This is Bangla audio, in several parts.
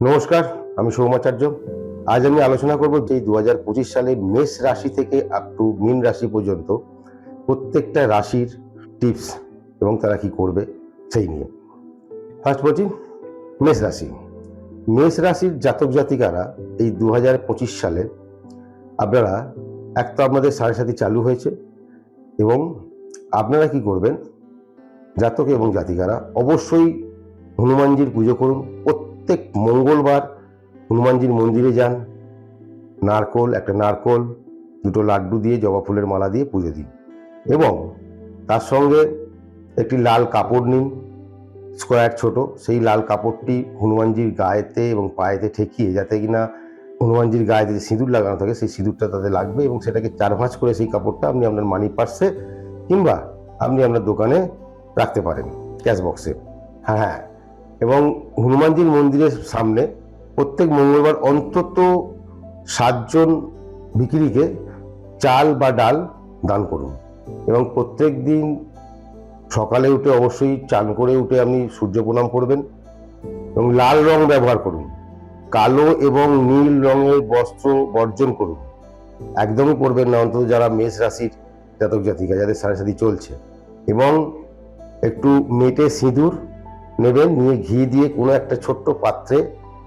নমস্কার, আমি সৌমাচার্য। আজ আমি আলোচনা করব যে 2025 সালে মেষ রাশি থেকে আপ টু মীন রাশি পর্যন্ত প্রত্যেকটা রাশির টিপস এবং তারা কি করবে সেই নিয়ে। ফার্স্ট বলছি মেষ রাশি। মেষ রাশির জাতক জাতিকারা এই 2025 সালে আপনারা এক তো আপনাদের সাড়ে সাথী চালু হয়েছে এবং আপনারা কি করবেন, জাতক এবং জাতিকারা অবশ্যই হনুমানজির পুজো করুন। প্রত্যেক মঙ্গলবার হনুমানজির মন্দিরে যান, একটা নারকোল, দুটো লাড্ডু দিয়ে জবা ফুলের মালা দিয়ে পুজো দিন এবং তার সঙ্গে একটি লাল কাপড় নিন, স্কোয়ার ছোট, সেই লাল কাপড়টি হনুমানজির গায়েতে এবং পায়েতে ঠেকিয়ে, যাতে কিনা হনুমানজির গায়ে যে সিঁদুর লাগানো থাকে সেই সিঁদুরটা তাতে লাগবে এবং সেটাকে 4 ভাঁজ করে সেই কাপড়টা আপনি আপনার মানি পার্সে কিংবা আপনি আপনার দোকানে রাখতে পারেন, ক্যাশ বক্সে। হ্যাঁ, এবং হনুমানজির মন্দিরের সামনে প্রত্যেক মঙ্গলবার অন্তত 7 জন ভিখিরিকে চাল বা ডাল দান করুন এবং প্রত্যেক দিন সকালে উঠে অবশ্যই চান করে উঠে আপনি সূর্য প্রণাম করবেন এবং লাল রং ব্যবহার করুন। কালো এবং নীল রঙের বস্ত্র বর্জন করুন, একদমই পরবেন না, অন্তত যারা মেষ রাশির জাতক জাতিকা যাদের সাড়ে সাথী চলছে। এবং একটু মেটে সিঁদুর নেবেন, নিয়ে ঘি দিয়ে কোনো একটা ছোট্ট পাত্রে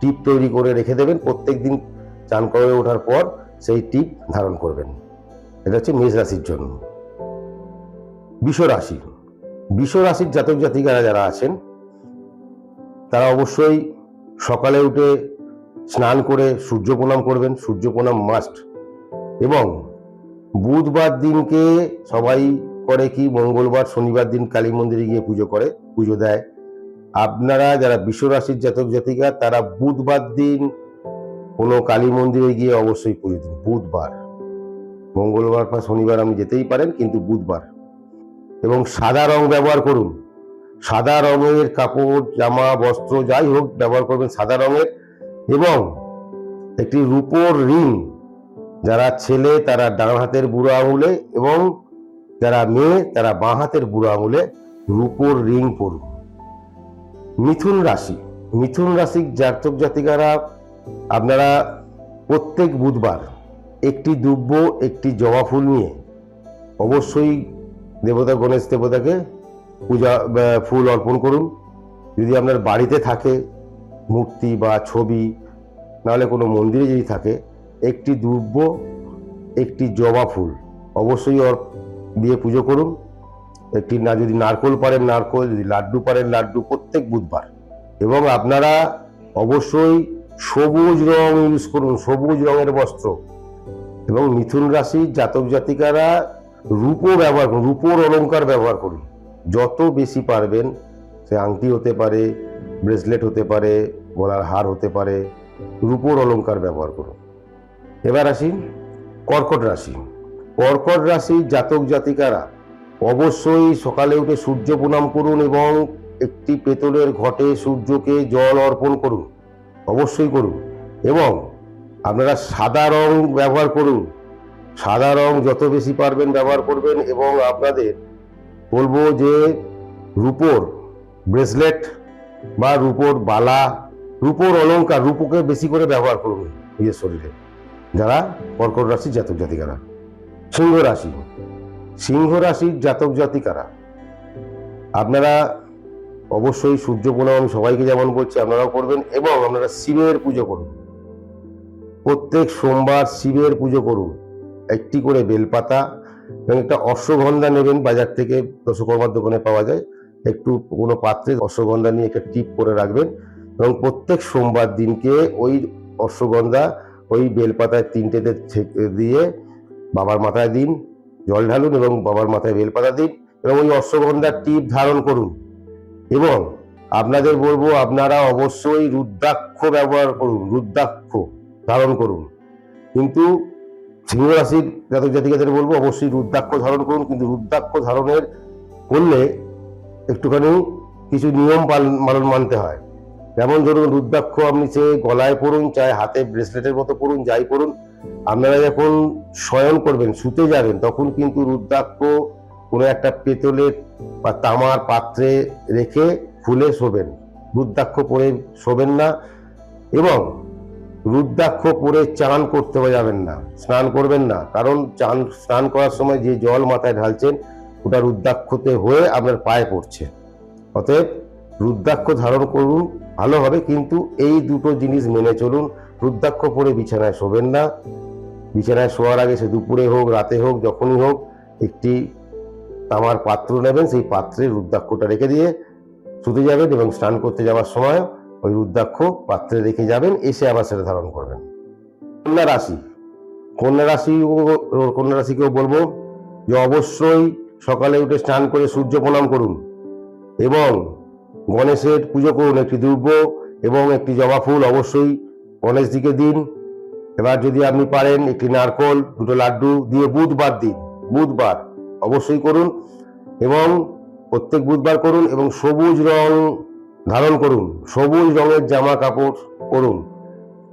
টিপ তৈরি করে রেখে দেবেন। প্রত্যেক দিন চান করে ওঠার পর সেই টিপ ধারণ করবেন। এটা হচ্ছে মেষ রাশির জন্য। বৃষ রাশি। বৃষ রাশির জাতক জাতিকারা যারা আছেন তারা অবশ্যই সকালে উঠে স্নান করে সূর্য প্রণাম করবেন, সূর্য প্রণাম মাস্ট। এবং বুধবার দিনকে সবাই করে কি, মঙ্গলবার শনিবার দিন কালী মন্দিরে গিয়ে পুজো দেয়। আপনারা যারা বৃষ রাশির জাতক জাতিকা তারা বুধবার দিন কোনো কালী মন্দিরে গিয়ে অবশ্যই পুজো দিন। বুধবার, মঙ্গলবার বা শনিবার আপনি যেতেই পারেন, কিন্তু বুধবার। এবং সাদা রং ব্যবহার করুন, সাদা রঙের কাপড়, জামা, বস্ত্র যাই হোক ব্যবহার করবেন সাদা রঙের। এবং একটি রূপোর রিং, যারা ছেলে তারা ডান হাতের বুড়ো আঙুলে এবং যারা মেয়ে তারা বাঁ হাতের বুড়ো আঙুলে রূপোর রিং পরুন। মিথুন রাশি। মিথুন রাশির জাতক জাতিকারা আপনারা প্রত্যেক বুধবার একটি দুব্য, একটি জবা ফুল নিয়ে অবশ্যই দেবতা গণেশ দেবতাকে ফুল অর্পণ করুন। যদি আপনার বাড়িতে থাকে মূর্তি বা ছবি, নাহলে কোনো মন্দিরে যদি থাকে, একটি দুব্য, একটি জবা ফুল অবশ্যই দিয়ে পুজো করুন। একটি না, যদি নারকোল পারেন নারকোল, যদি লাড্ডু পারেন লাড্ডু, প্রত্যেক বুধবার। এবং আপনারা অবশ্যই সবুজ রং ইউজ করুন, সবুজ রঙের বস্ত্র। এবং মিথুন রাশির জাতক জাতিকারা রূপো ব্যবহার করুন, রূপোর অলংকার ব্যবহার করুন যত বেশি পারবেন। সে আংটি হতে পারে, ব্রেসলেট হতে পারে, গলার হার হতে পারে, রূপোর অলংকার ব্যবহার করুন। এবার আসি কর্কট রাশি। কর্কট রাশির জাতক জাতিকারা অবশ্যই সকালে উঠে সূর্য প্রণাম করুন এবং একটি পেতলের ঘটে সূর্যকে জল অর্পণ করুন, অবশ্যই করুন। এবং আপনারা সাদা রং ব্যবহার করুন, সাদা রং যত বেশি পারবেন ব্যবহার করবেন। এবং আপনাদের বলবো যে রূপোর ব্রেসলেট বা রূপোর বালা, রূপোর অলংকার, রূপোকে বেশি করে ব্যবহার করুন নিজের শরীরে, যারা কর্কট রাশির জাতক জাতিকারা। সিংহ রাশি। সিংহ রাশির জাতক জাতিকারা আপনারা অবশ্যই সূর্য প্রণাম আমি সবাইকে যেমন বলছি আপনারাও করবেন। এবং আপনারা শিবের পুজো করুন, প্রত্যেক সোমবার শিবের পুজো করুন। একটি করে বেলপাতা এবং একটা অশ্বগন্ধা নেবেন, বাজার থেকে দশকর্মার দোকানে পাওয়া যায়। একটু কোনো পাত্রে অশ্বগন্ধা নিয়ে একটা টিপ করে রাখবেন এবং প্রত্যেক সোমবার দিনকে ওই অশ্বগন্ধা ওই বেলপাতায় 3টেতে দিয়ে বাবার মাথায় দিন, জল ঢালুন এবং বাবার মাথায় বেলপাতা দিন এবং ওই অশ্বগন্ধার টিপ ধারণ করুন। এবং আপনাদের বলবো আপনারা অবশ্যই রুদ্রাক্ষ ব্যবহার করুন, রুদ্রাক্ষ ধারণ করুন। কিন্তু সিংহ রাশির জাতক জাতিকাদের বলবো অবশ্যই রুদ্রাক্ষ ধারণ করুন, কিন্তু রুদ্রাক্ষ ধারণের করলে একটুখানি কিছু নিয়ম পালন মানতে হয়। যেমন ধরুন, রুদ্রাক্ষ আপনি সে গলায় পরুন, চাहे হাতে ব্রেসলেটের মতো পরুন, যাই পরুন, আপনারা যখন শয়ন করবেন, শুতে যাবেন, তখন কিন্তু রুদ্রাক্ষ কোনো একটা পেতলের বা তামার পাত্রে রেখে খুলে শোবেন। রুদ্রাক্ষ পরে শোবেন না। এবং রুদ্রাক্ষ পরে চান করতে যাবেন না, স্নান করবেন না, কারণ স্নান করার সময় যে জল মাথায় ঢালছেন ওটা রুদ্রাক্ষতে হয়ে আপনার পায়ে পড়ছে। অতএব রুদ্রাক্ষ ধারণ করুন, ভালো হবে, কিন্তু এই দুটো জিনিস মেনে চলুন। রুদ্রাক্ষ পরে বিছানায় শোবেন না। বিছানায় শোয়ার আগে, সে দুপুরে হোক রাতে হোক যখনই হোক, একটি তামার পাত্র নেবেন, সেই পাত্রে রুদ্রাক্ষটা রেখে দিয়ে শুতে যাবেন এবং স্নান করতে যাওয়ার সময় ওই রুদ্রাক্ষ পাত্রে রেখে যাবেন, এসে আবার সেটা ধারণ করবেন। কন্যা রাশি, কন্যা রাশিকেও বলবো যে অবশ্যই সকালে উঠে স্নান করে সূর্য প্রণাম করুন এবং গণেশের পুজো করুন। একটি দুর্ব এবং একটি জবা ফুল অবশ্যই গণেশজিকে দিন। এবার যদি আপনি পারেন একটি নারকোল, দুটো লাড্ডু দিয়ে বুধবার দিন, বুধবার অবশ্যই করুন এবং প্রত্যেক বুধবার করুন এবং সবুজ রং ধারণ করুন, সবুজ রঙের জামা কাপড় পরুন।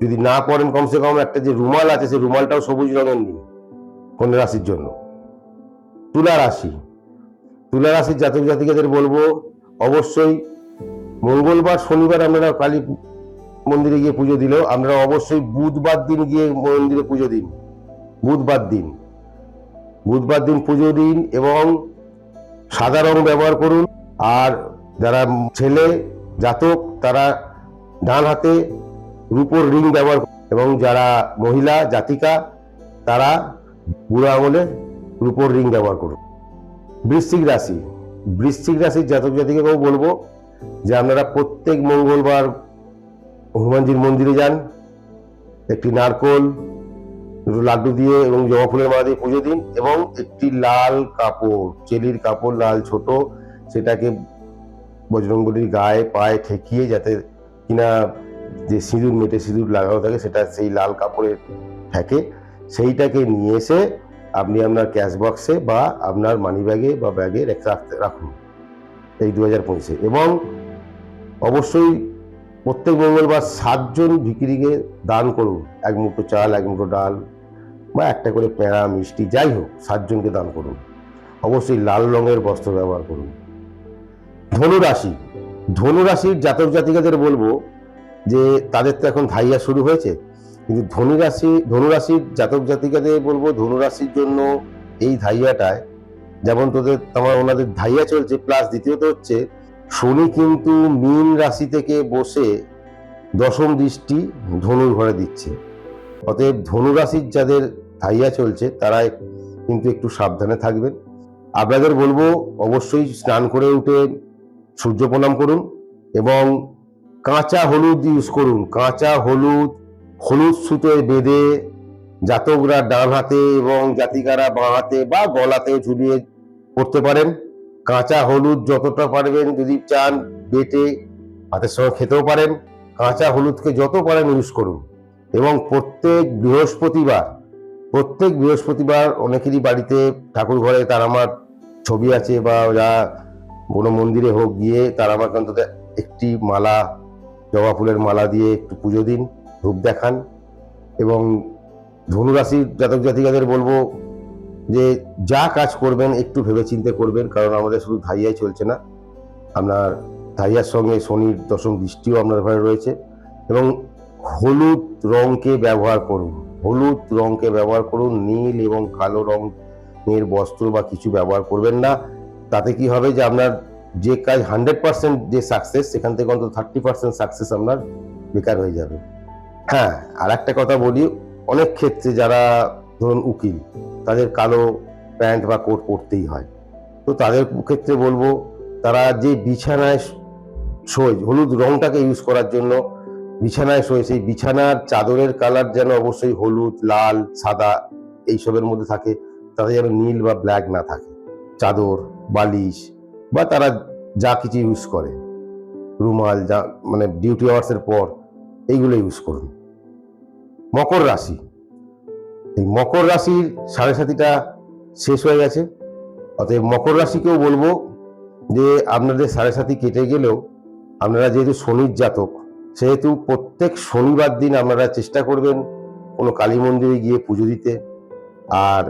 যদি না পরেন কমসে কম একটা যে রুমাল আছে সেই রুমালটাও সবুজ রঙের নিন কন্যা রাশির জন্য। তুলা রাশি, তুলা রাশির জাতক জাতিকাদের বলবো অবশ্যই মঙ্গলবার শনিবার আপনারা কালী মন্দিরে গিয়ে পুজো দিলেও আপনারা অবশ্যই বুধবার দিন গিয়ে মন্দিরে পুজো দিন। বুধবার দিন পুজো দিন এবং সাদা রং ব্যবহার করুন। আর যারা ছেলে জাতক তারা ডান হাতে রূপোর রিং ব্যবহার করুন এবং যারা মহিলা জাতিকা তারা বুড়ো আঙুলে রূপোর রিং ব্যবহার করুন। বৃশ্চিক রাশির জাতক জাতিকাকেও বলবো যে আপনারা প্রত্যেক মঙ্গলবার হনুমানজির মন্দিরে যান, একটি নারকোল, দুটো লাড্ডু দিয়ে এবং জবা ফুলের মালা দিয়ে পুজো দিন এবং একটি লাল কাপড়, চেলির কাপড় লাল ছোট, সেটাকে বজরংবলীর গায়ে পায়ে ঠেকিয়ে যাতে কিনা যে সিঁদুর মেটে সিঁদুর লাগানো থাকে সেটা সেই লাল কাপড়ের ঠেকে, সেইটাকে নিয়ে এসে আপনি আপনার ক্যাশ বক্সে বা আপনার মানি ব্যাগে বা ব্যাগে রাখুন এই 2025-এ। এবং অবশ্যই প্রত্যেক মঙ্গলবার 7 জন ভিখিরিকে দান করুন, এক মুঠো চাল, এক মুঠো ডাল বা একটা করে পেঁড়া মিষ্টি, যাই হোক 7 জনকে দান করুন। অবশ্যই লাল রঙের বস্ত্র ব্যবহার করুন। ধনুরাশির জাতক জাতিকাদের বলবো যে তাদের তো এখন ধাইয়া শুরু হয়েছে, কিন্তু ধনুরাশির জাতক জাতিকাদের বলবো ধনুরাশির জন্য এই ধাইয়াটায় যেমন ওনাদের ধাইয়া চলছে, প্লাস দ্বিতীয়ত হচ্ছে শনি কিন্তু মীন রাশি থেকে বসে দশম দৃষ্টি ধনুর ঘরে দিচ্ছে। অতএব ধনুরাশির যাদের ধাইয়া চলছে তারা কিন্তু একটু সাবধানে থাকবেন। আপনাদের বলবো অবশ্যই স্নান করে উঠে সূর্য প্রণাম করুন এবং কাঁচা হলুদ ইউজ করুন। কাঁচা হলুদ সুতোয় বেঁধে জাতকরা ডান হাতে এবং জাতিকারা বাঁ হাতে বা গলাতেও ঝুলিয়ে পড়তে পারেন। কাঁচা হলুদ যতটা পারবেন, যদি চান বেটে ভাতের সঙ্গে খেতেও পারেন। কাঁচা হলুদকে যত পারেন ইউজ করুন এবং প্রত্যেক বৃহস্পতিবার অনেকেরই বাড়িতে ঠাকুর ঘরে তারামার ছবি আছে বা যা কোনো মন্দিরে হোক গিয়ে তারামাকে অন্তত একটি মালা, জবা ফুলের মালা দিয়ে একটু পুজো দিন, ধূপ দেখান। এবং ধনুরাশির জাতক জাতিকাদের বলবো যে যা কাজ করবেন একটু ভেবেচিন্তে করবেন, কারণ আমাদের শুধু ধাইয়াই চলছে না, আপনার ধাইয়ার সঙ্গে শনির দশম দৃষ্টিও আপনার ঘরে রয়েছে। এবং হলুদ রঙকে ব্যবহার করুন, নীল এবং কালো রঙের বস্ত্র বা কিছু ব্যবহার করবেন না। তাতে কি হবে যে আপনার যে কাজ 100% যে সাকসেস, সেখান থেকে অন্তত 30% সাকসেস আপনার বেকার হয়ে যাবে। হ্যাঁ, আর একটা কথা বলি, অনেক ক্ষেত্রে যারা ধরুন উকিল, তাদের কালো প্যান্ট বা কোট পরতেই হয়, তো তাদের ক্ষেত্রে বলবো তারা যে বিছানায় শোয় হলুদ রংটাকে ইউজ করার জন্য, বিছানায় শোয় সেই বিছানার চাদরের কালার যেন অবশ্যই হলুদ, লাল, সাদা এইসবের মধ্যে থাকে, তাতে যেন নীল বা ব্ল্যাক না থাকে। চাদর, বালিশ বা তারা যা কিছু ইউজ করে, রুমাল, যা মানে ডিউটি আওয়ার্সের পর এইগুলো ইউজ করুন। মকর রাশির 7.5টা শেষ হয়ে গেছে। অতএব মকর রাশিকেও বলবো যে আপনাদের 7.5 কেটে গেলেও আপনারা যেহেতু শনির জাতক, সেহেতু প্রত্যেক শনিবার দিন আপনারা চেষ্টা করবেন কোনো কালী মন্দিরে গিয়ে পুজো দিতে। আর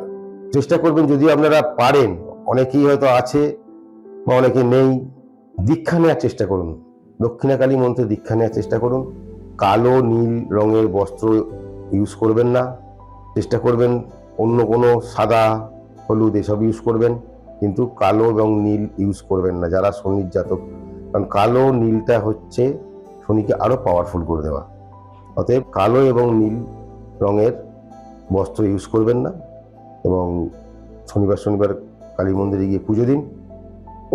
চেষ্টা করবেন যদি আপনারা পারেন, অনেকেই হয়তো আছে বা অনেকে নেই, দীক্ষা নেওয়ার চেষ্টা করুন, দক্ষিণাকালী মন্ত্রে দীক্ষা নেওয়ার চেষ্টা করুন কালো নীল রঙের বস্ত্র ইউজ করবেন না, চেষ্টা করবেন অন্য কোনো সাদা হলুদ এসব ইউজ করবেন, কিন্তু কালো এবং নীল ইউজ করবেন না যারা শনির জাতক, কারণ কালো নীলটা হচ্ছে শনিকে আরো পাওয়ারফুল করে দেওয়া। অতএব কালো এবং নীল রঙের বস্ত্র ইউজ করবেন না, এবং শনিবার কালী মন্দিরে গিয়ে পুজো দিন।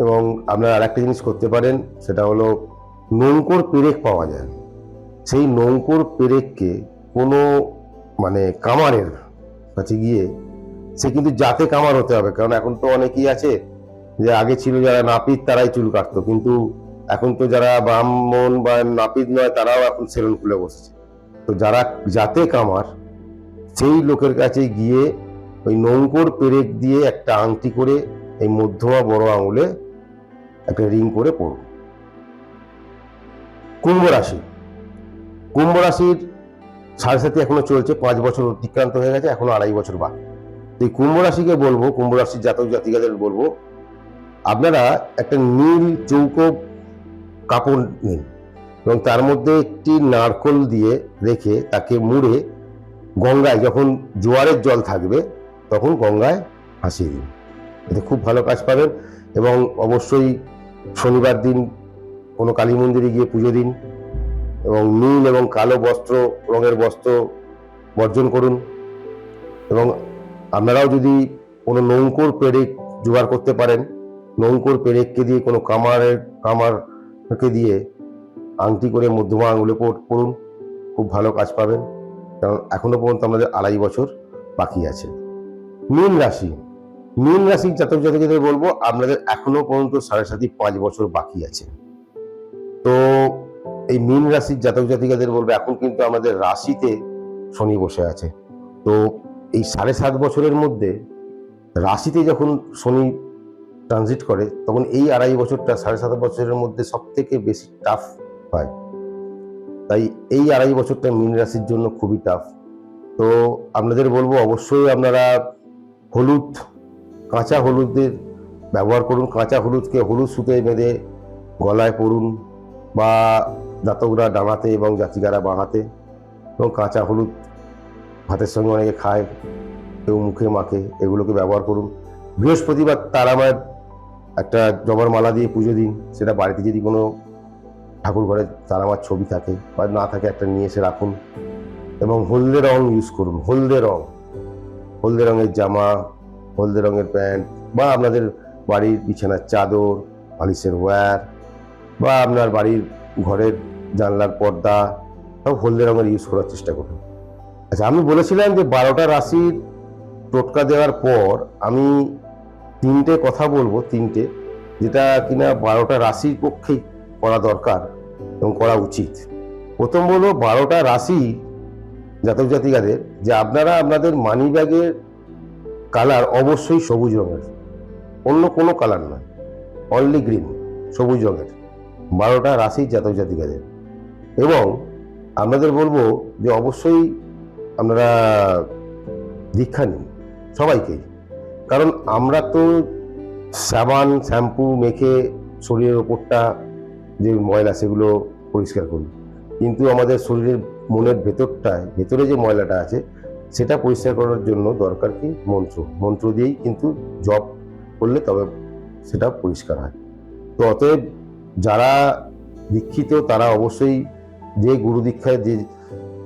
এবং আপনারা আরেকটা জিনিস করতে পারেন, সেটা হলো নৌকোর পেরেক পাওয়া যায়, সেই নৌকোর পেরেককে কোনো কামারের কাছে গিয়ে, সে কিন্তু জাতে কামার হতে হবে, কারণ এখন তো অনেকেই আছে যে আগে ছিল যারা নাপিত তারাই চুল কাটতো, কিন্তু এখন তো যারা ব্রাহ্মণ বা নাপিত নয় তারাও এখন সেলুন খুলে বসেছে। তো যারা জাতে কামার, সেই লোকের কাছে গিয়ে ওই নৌকোর পেরেক দিয়ে একটা আংটি করে এই মধ্যমা বড় আঙুলে একটা রিং করে পড়ুন। কুম্ভ রাশি, কুম্ভ রাশির 7.5 এখনো চলছে, 5 বছর অতিক্রান্ত হয়ে গেছে, এখনো 2.5 বছর বাকি। তো এই কুম্ভ রাশিকে বলবো, কুম্ভ রাশির জাতক জাতিকাদের বলবো, আপনারা একটা নীল চৌকো কাপড় নিন এবং তার মধ্যে একটি নারকোল দিয়ে রেখে তাকে মুড়ে গঙ্গায়, যখন জোয়ারের জল থাকবে তখন গঙ্গায় ভাসিয়ে দিন, এতে খুব ভালো কাজ পাবেন। এবং অবশ্যই শনিবার দিন কোনো কালী মন্দিরে গিয়ে পুজো দিন, এবং নীল এবং কালো রঙের বস্ত্র বর্জন করুন। এবং আপনারাও যদি কোনো নৌকোর পেরেক জোগাড় করতে পারেন, নৌকোর পেরেককে দিয়ে কোনো কামারকে দিয়ে আংটি করে মধ্যমা আঙুলে পড়ুন, খুব ভালো কাজ পাবেন, কারণ এখনো পর্যন্ত আমাদের 2.5 বছর বাকি আছে। মীন রাশি, মীন রাশির জাতক জাতিকাদের বলবো, আপনাদের এখনো পর্যন্ত 5.5 বছর বাকি আছে। তো এই মীন রাশির জাতক জাতিকাদের বলবো, এখন কিন্তু আমাদের রাশিতে শনি বসে আছে। তো এই 7.5 বছরের মধ্যে রাশিতে যখন শনি ট্রানজিট করে, তখন এই 2.5 বছরটা 7.5 বছরের মধ্যে সব থেকে বেশি টাফ হয়। তাই এই 2.5 বছরটা মীন রাশির জন্য খুবই টাফ। তো আপনাদের বলবো, অবশ্যই আপনারা কাঁচা হলুদের ব্যবহার করুন। কাঁচা হলুদকে হলুদ সুতে বেঁধে গলায় পরুন, বা জাতকরা ডানাতে এবং জাতিকারা বাঁহাতে। এবং কাঁচা হলুদ ভাতের সঙ্গে অনেকে খায়, কেউ মুখে মাখে, এগুলোকে ব্যবহার করুন। বৃহস্পতিবার তারামায়ের একটা জবার মালা দিয়ে পুজো দিন, সেটা বাড়িতে যদি কোনো ঠাকুর ঘরে তারামার ছবি থাকে বা না থাকে, একটা নিয়ে এসে রাখুন। এবং হলদে রং ইউজ করুন, হলদে রঙের জামা, হলদে রঙের প্যান্ট, বা আপনাদের বাড়ির বিছানার চাদর, বালিশের ওয়্যার, বা আপনার বাড়ির ঘরের জানলার পর্দা সব হলদে রঙের ইউজ করার চেষ্টা করুন। আচ্ছা, আমি বলেছিলাম যে 12টা রাশির টোটকা দেওয়ার পর আমি 3টে কথা বলবো, যেটা কিনা 12টা রাশির পক্ষেই করা দরকার এবং করা উচিত। প্রথম বলবো, 12টা রাশি জাতক জাতিকাদের, যে আপনারা আপনাদের মানি ব্যাগের কালার অবশ্যই সবুজ রঙের, অন্য কোনো কালার নয়, অনলি গ্রিন, সবুজ রঙের 12টা রাশি জাতক জাতিকাদের। এবং আপনাদের বলবো যে অবশ্যই আপনারা দীক্ষা নিন, সবাইকেই, কারণ আমরা তো সাবান শ্যাম্পু মেখে শরীরের ওপরটা যে ময়লা সেগুলো পরিষ্কার করি, কিন্তু আমাদের শরীরের মনের ভেতরে যে ময়লাটা আছে সেটা পরিষ্কার করার জন্য দরকার কি? মন্ত্র দিয়েই কিন্তু জপ করলে তবে সেটা পরিষ্কার হয়। তো অতএব যারা দীক্ষিত তারা অবশ্যই যে গুরু দীক্ষায় যে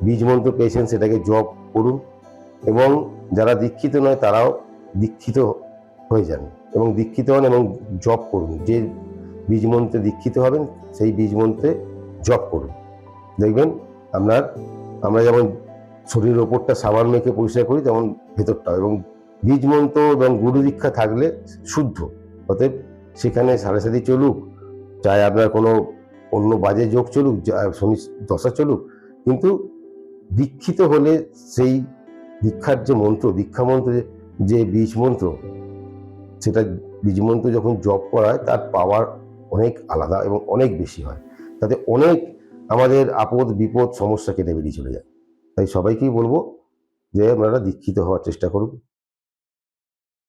বীজ মন্ত্র পেয়েছেন সেটাকে জপ করুন, এবং যারা দীক্ষিত নয় তারাও দীক্ষিত হয়ে যান এবং দীক্ষিত হন এবং জপ করুন। যে বীজ মন্ত্রে দীক্ষিত হবেন সেই বীজ মন্ত্রে জপ করুন, দেখবেন আমরা যেমন শরীরের ওপরটা সাবান মেখে পরিষ্কার করি, তেমন ভেতরটাও। এবং বীজ মন্ত্র এবং গুরু দীক্ষা থাকলে শুদ্ধ। অতএব সেখানে 7.5 চলুক, চাই আপনার কোনো অন্য বাজে যোগ চলুক, শনি দশা চলুক, কিন্তু দীক্ষিত হলে সেই দীক্ষার যে মন্ত্র, দীক্ষা মন্ত্রে যে বীজ মন্ত্র, সেটা বীজ মন্ত্র যখন জপ করা হয় তার পাওয়ার অনেক আলাদা এবং অনেক বেশি হয়, তাতে অনেক আমাদের আপদ বিপদ সমস্যা কেটে বেরিয়ে চলে যায়। তাই সবাইকেই বলবো যে আপনারা দীক্ষিত হওয়ার চেষ্টা করুন।